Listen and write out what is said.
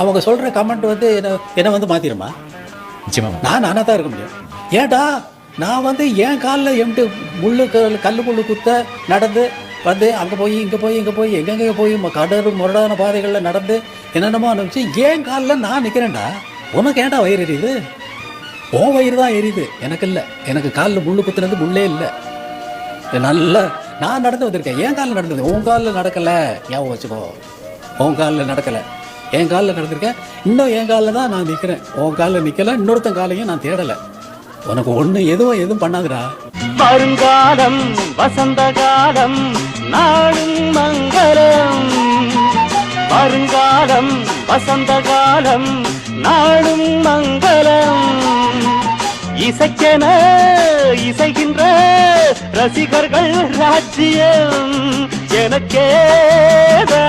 அவங்க சொல்கிற கமெண்ட் வந்து என்னை வந்து மாற்றிடுமா? நானாக தான் இருக்க முடியும். ஏன்டா நான் வந்து என் காலில் எம்ட்டு கல் முள்ளு குத்த நடந்து வந்து அங்கே போய் இங்கே போய் இங்கே போய் எங்கெங்கே போய் முரடான பாதைகளில் நடந்து என்னென்னமோ அனுப்பிச்சு என் காலில் நான் நிற்கிறேன்டா. உனக்கு ஏன்டா வயிறு எரியுது? உன் வயிறு தான் எரியுது, எனக்கு இல்லை. எனக்கு காலில் முள்ளு குத்துனது முள்ளே இல்லை. நல்லா நான் நடந்து வந்திருக்கேன், என் காலில் நடந்தது. உன் காலில் நடக்கலை, ஞாபகம் வச்சுக்கோ. உன் காலில் நடக்கலை, என் காலில் நடந்திருக்கேன். இன்னும் என் காலில் தான் நான் நிற்கிறேன், உன் காலில் நிற்கலை. இன்னொருத்தன் காலையும் நான் தேடலை. உனக்கு ஒன்று எதுவும் பண்ணாதுடா. வருங்காலம் வசந்த காலம் நாடும் மங்களம். வருங்காலம் வசந்த காலம் நாடும் மங்களம். இசைக்கென இசைகின்ற ரசிகர்கள் ராஜ்யம் எனக்கேதான்.